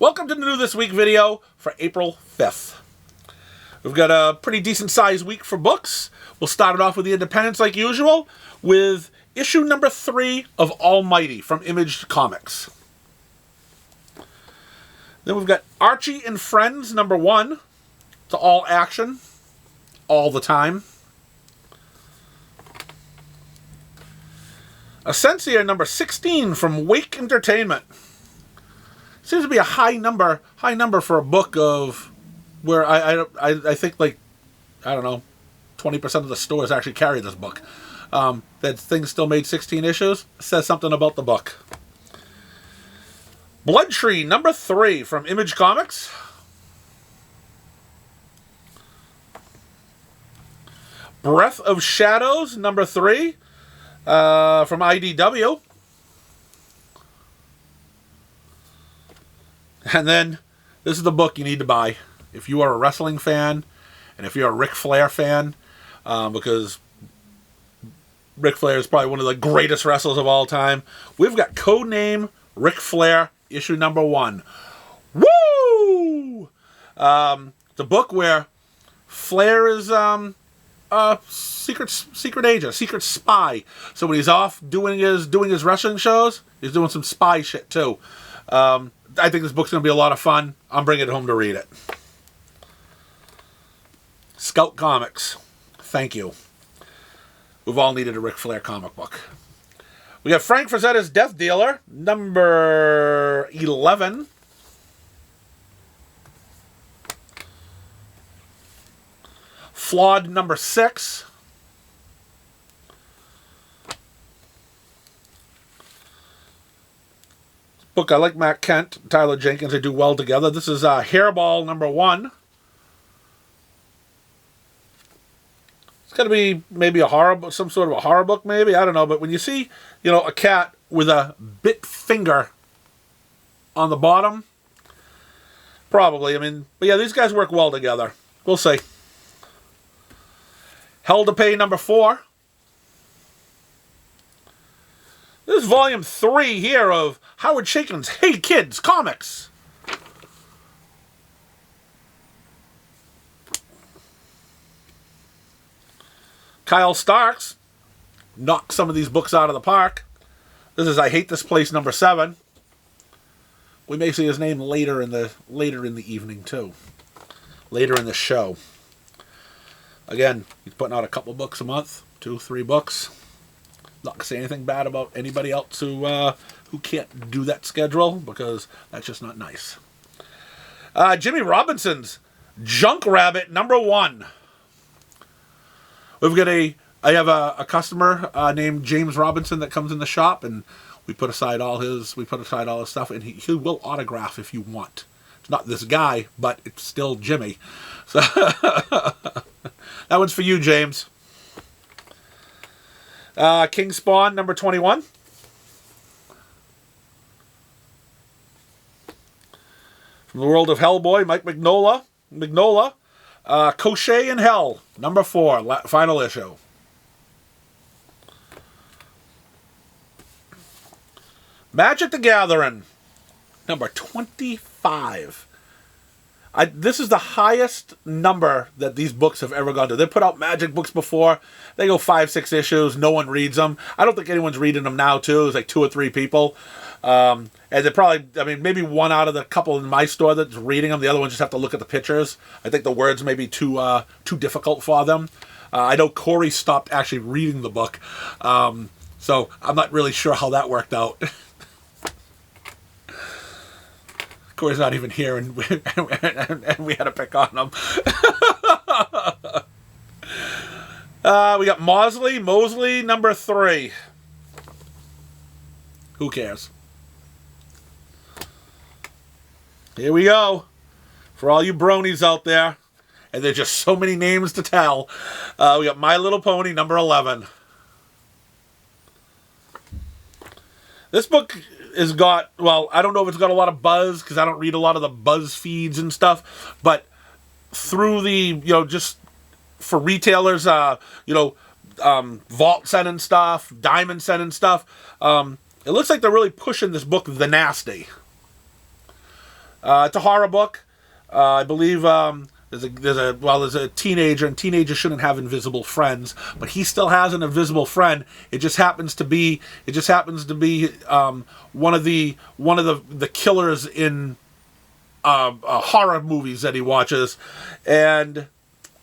Welcome to the New This Week video for April 5th. We've got a pretty decent sized week for books. We'll start it off with the independents like usual with issue number 3 of Almighty from Image Comics. Then we've got Archie and Friends number 1. It's all action, all the time. Essentia number 16 from Wake Entertainment. Seems to be a high number for a book of where I think, like, I don't know, 20% of the stores actually carry this book. That thing still made 16 issues says something about the book. Blood Tree number 3 from Image Comics. Breath of Shadows number 3 from IDW. And then, this is the book you need to buy if you are a wrestling fan, and if you're a Ric Flair fan, because Ric Flair is probably one of the greatest wrestlers of all time. We've got Codename Ric Flair, issue number 1. Woo! It's a book where Flair is a secret agent, secret spy. So when he's off doing his wrestling shows, he's doing some spy shit too. I think this book's going to be a lot of fun. I'm bringing it home to read it. Scout Comics. Thank you. We've all needed a Ric Flair comic book. We got Frank Frazetta's Death Dealer, number 11. Flawed, number 6. Book, I like Matt Kent, Tyler Jenkins. They do well together. This is Hairball number 1. It's got to be maybe a horror, some sort of a horror book, maybe. I don't know. But when you see, a cat with a bit finger on the bottom, probably. But yeah, these guys work well together. We'll see. Hell to Pay number 4. This is volume 3 here of Howard Chaykin's Hey Kids Comics. Kyle Starks knocked some of these books out of the park. This is I Hate This Place number 7. We may see his name later in the evening too. Later in the show. Again, he's putting out a couple books a month, 2-3 books. Not gonna say anything bad about anybody else who can't do that schedule, because that's just not nice. Jimmy Robinson's Junk Rabbit number 1. I have a customer named James Robinson that comes in the shop, and we put aside all his stuff, and he will autograph if you want. It's not this guy, but it's still Jimmy. So that one's for you, James. King Spawn number 21. From the world of Hellboy, Mike Mignola. Crochet in Hell number 4, final issue. Magic the Gathering number 25. This is the highest number that these books have ever gone to. They put out Magic books before. They go 5-6 issues. No one reads them. I don't think anyone's reading them now, too. It's like 2 or 3 people. And they're probably, maybe one out of the couple in my store that's reading them. The other ones just have to look at the pictures. I think the words may be too difficult for them. I know Corey stopped actually reading the book. So I'm not really sure how that worked out. Corey's not even here, and we had to pick on him. We got Mosley number 3. Who cares? Here we go. For all you bronies out there, and there's just so many names to tell. We got My Little Pony number 11. This book has got, I don't know if it's got a lot of buzz, because I don't read a lot of the buzz feeds and stuff, but through the, just for retailers, Vault sending stuff, Diamond sending stuff, it looks like they're really pushing this book, The Nasty. It's a horror book. I believe there's a teenager, and teenagers shouldn't have invisible friends, but he still has an invisible friend. It just happens to be one of the killers in horror movies that he watches, and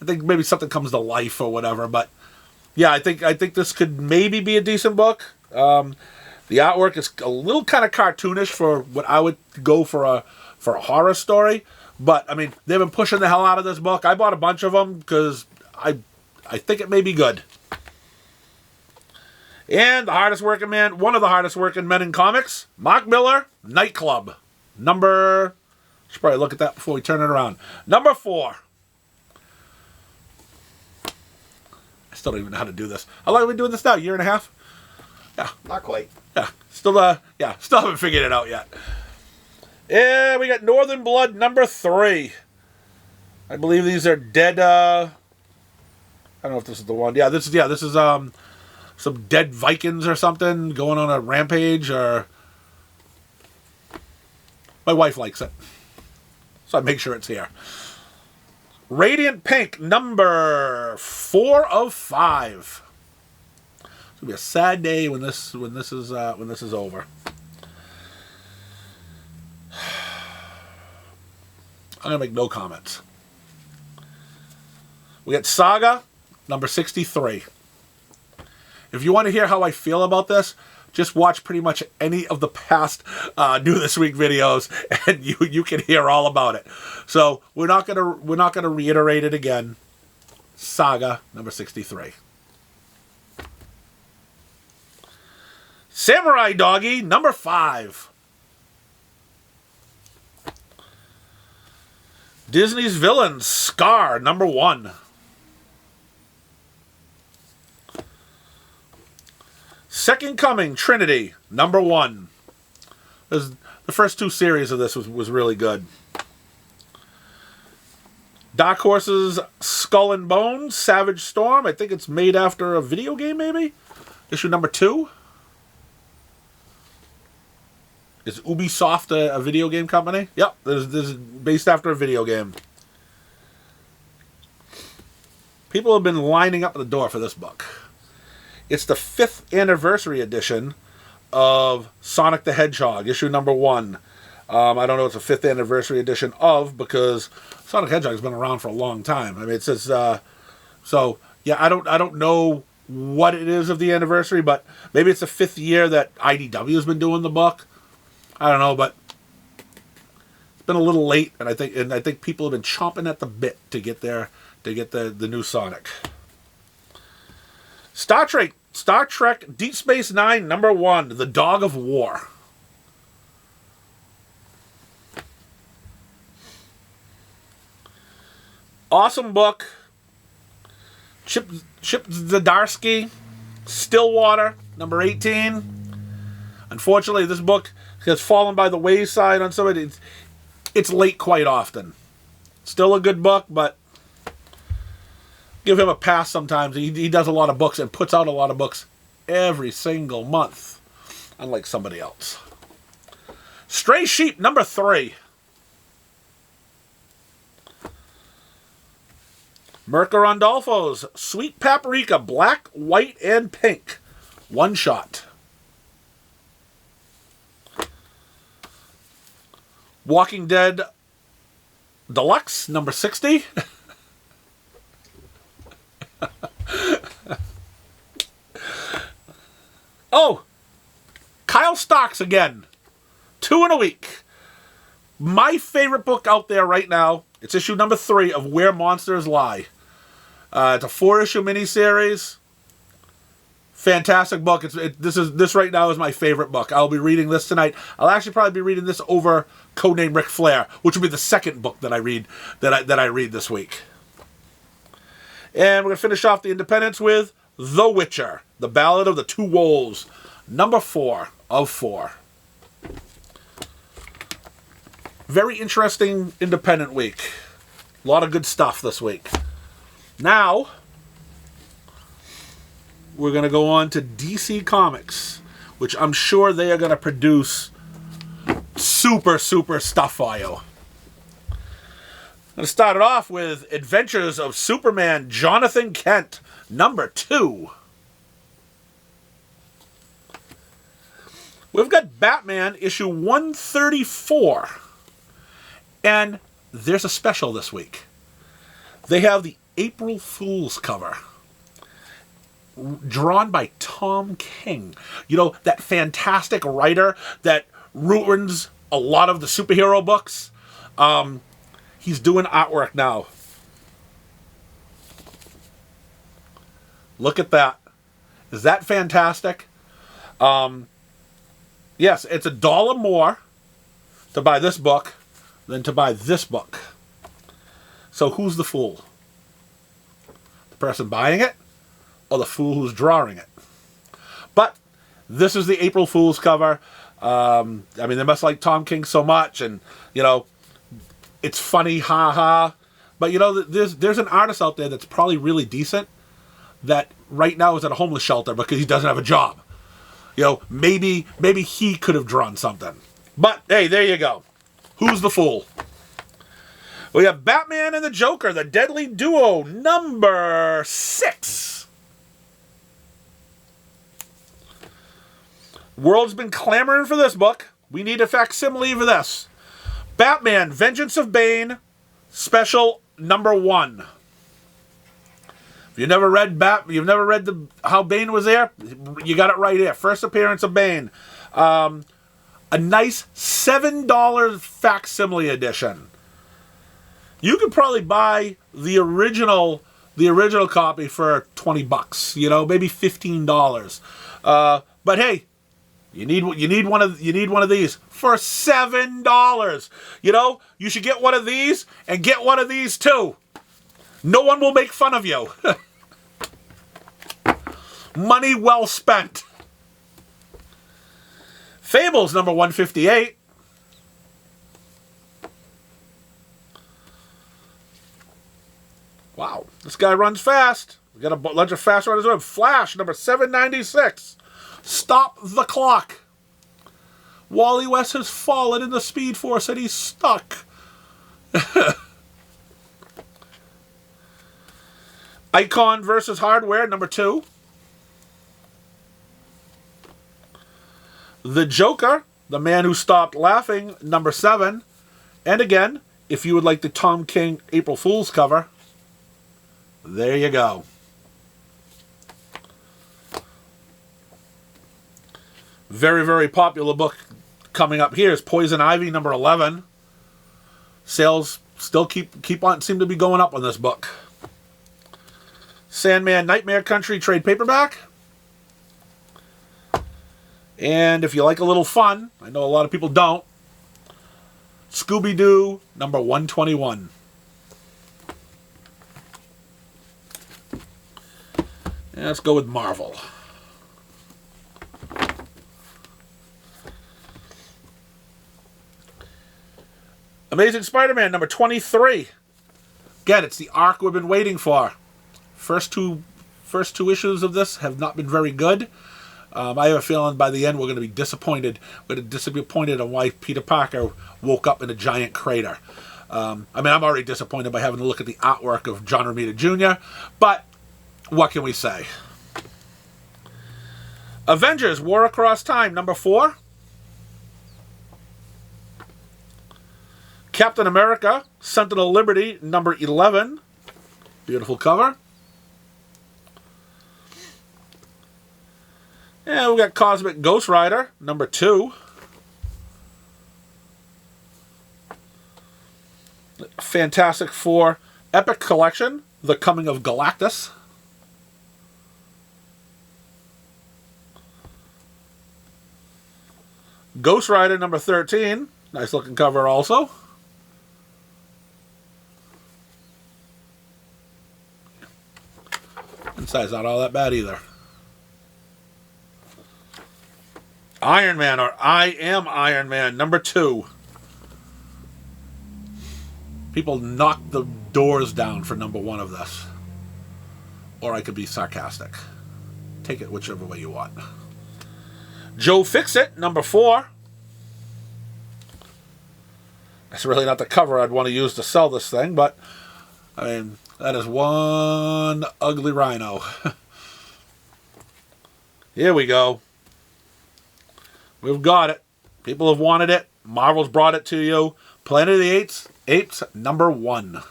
I think maybe something comes to life or whatever. But yeah, I think this could maybe be a decent book. The artwork is a little kind of cartoonish for what I would go for a horror story. But, I mean, they've been pushing the hell out of this book. I bought a bunch of them because I think it may be good. And one of the hardest working men in comics, Mark Millar, Nightclub. Should probably look at that before we turn it around. Number 4. I still don't even know how to do this. How long have we been doing this now? A year and a half? Yeah. Not quite. Yeah. Still haven't figured it out yet. Yeah, we got Northern Blood number 3. I believe these are dead. I don't know if this is the one. Yeah, this is some dead Vikings or something going on a rampage. Or my wife likes it, so I make sure it's here. Radiant Pink number 4 of 5. It's gonna be a sad day when this is over. I'm going to make no comments. We got Saga, number 63. If you want to hear how I feel about this, just watch pretty much any of the past New This Week videos, and you can hear all about it. So we're not gonna reiterate it again. Saga, number 63. Samurai Doggy, number 5. Disney's Villains, Scar, number 1. Second Coming, Trinity, number 1. The first 2 series of this was really good. Dark Horse's Skull and Bones, Savage Storm. I think it's made after a video game, maybe? Issue number 2. Is Ubisoft a video game company? Yep, this is based after a video game. People have been lining up at the door for this book. It's the 5th anniversary edition of Sonic the Hedgehog, issue number 1. I don't know what it's a 5th anniversary edition of, because Sonic the Hedgehog's been around for a long time. I mean, it says so. Yeah, I don't know what it is of the anniversary, but maybe it's the 5th year that IDW has been doing the book. I don't know, but it's been a little late, and I think people have been chomping at the bit to get the new Sonic. Star Trek Deep Space Nine number 1, The Dog of War. Awesome book. Chip Zdarsky, Stillwater, number 18. Unfortunately, this book has fallen by the wayside on some of it. It's late quite often. Still a good book, but give him a pass sometimes. He does a lot of books and puts out a lot of books every single month, unlike somebody else. Stray Sheep, number 3. Mirka Randolfo's Sweet Paprika, Black, White, and Pink. One shot. Walking Dead Deluxe, number 60. Oh, Kyle Starks again. 2 in a week. My favorite book out there right now. It's issue number 3 of Where Monsters Lie. It's a 4-issue miniseries. Fantastic book. This right now is my favorite book. I'll be reading this tonight. I'll actually probably be reading this over Codename Ric Flair, which will be the second book that I read that I read this week. And we're gonna finish off the independents with The Witcher, The Ballad of the Two Wolves, number 4 of 4. Very interesting independent week. A lot of good stuff this week. Now, we're going to go on to DC Comics, which I'm sure they are going to produce super stuff for you. I'm going to start it off with Adventures of Superman Jonathan Kent, number 2. We've got Batman issue 134. And there's a special this week. They have the April Fool's cover, drawn by Tom King. You know, that fantastic writer that ruins a lot of the superhero books. He's doing artwork now. Look at that. Is that fantastic? Yes, it's $1 more to buy this book than to buy this book. So who's the fool? The person buying it or the fool who's drawing it? But this is the April Fool's cover. I mean, they must like Tom King so much, and, you know, it's funny, ha. But, you know, there's an artist out there that's probably really decent that right now is at a homeless shelter because he doesn't have a job. You know, maybe he could have drawn something. But, hey, there you go. Who's the fool? We have Batman and the Joker, the Deadly Duo, number 6. World's been clamoring for this book. We need a facsimile for this. Batman, Vengeance of Bane, special number 1. If you've never read how Bane was there, you got it right here. First appearance of Bane. A nice $7 facsimile edition. You could probably buy the original copy for $20. You know, maybe $15. But hey, you need one of these for $7. You know, you should get one of these and get one of these too. No one will make fun of you. Money well spent. Fables number 158. Wow, this guy runs fast. We got a bunch of fast runners with him. Flash number 796. Stop the clock. Wally West has fallen in the Speed Force and he's stuck. Icon versus Hardware, number 2. The Joker, The Man Who Stopped Laughing, number 7. And again, if you would like the Tom King April Fool's cover, there you go. Very, very popular book coming up here is Poison Ivy, number 11. Sales still keep on, seem to be going up on this book. Sandman Nightmare Country trade paperback. And if you like a little fun, I know a lot of people don't, Scooby-Doo number 121. And let's go with Marvel. Amazing Spider-Man number 23. Again, it's the arc we've been waiting for. First two issues of this have not been very good. I have a feeling by the end we're going to be disappointed. We're going to be disappointed on why Peter Parker woke up in a giant crater. I mean, I'm already disappointed by having to look at the artwork of John Romita Jr., but what can we say? Avengers War Across Time, number 4. Captain America, Sentinel of Liberty, number 11. Beautiful cover. And we got Cosmic Ghost Rider, number 2. Fantastic Four Epic Collection, The Coming of Galactus. Ghost Rider, number 13. Nice looking cover also. Inside's not all that bad either. Iron Man, or I Am Iron Man, number 2. People knocked the doors down for number 1 of this. Or I could be sarcastic. Take it whichever way you want. Joe Fixit, number 4. It's really not the cover I'd want to use to sell this thing, but I mean, that is one ugly rhino. Here we go. We've got it. People have wanted it. Marvel's brought it to you. Planet of the Apes number 1.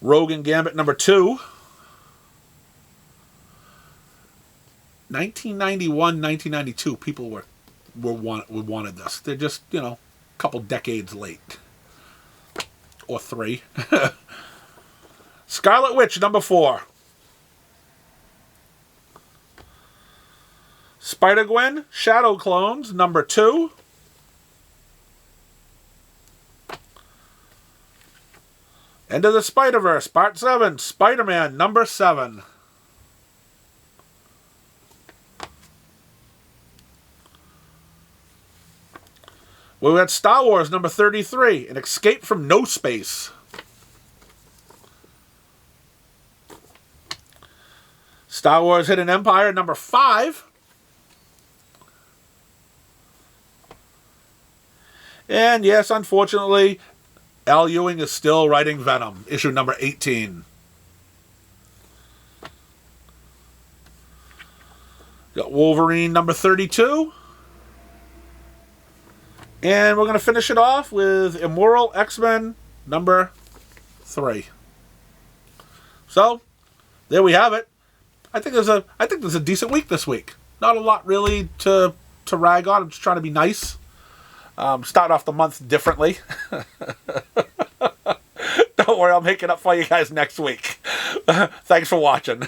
Rogue and Gambit number 2. 1991, 1992, people wanted this. They're just, a couple decades late. Or 3. Scarlet Witch number 4. Spider-Gwen, Shadow Clones number 2. Into the Spider-Verse, Part 7, Spider-Man number 7. We got Star Wars number 33, An Escape from No Space. Star Wars Hidden Empire number 5. And yes, unfortunately, Al Ewing is still writing Venom, issue number 18. Got Wolverine number 32. And we're going to finish it off with Immoral X-Men number 3. So, there we have it. I think there's a decent week this week. Not a lot really to rag on. I'm just trying to be nice. Start off the month differently. Don't worry, I'll make it up for you guys next week. Thanks for watching.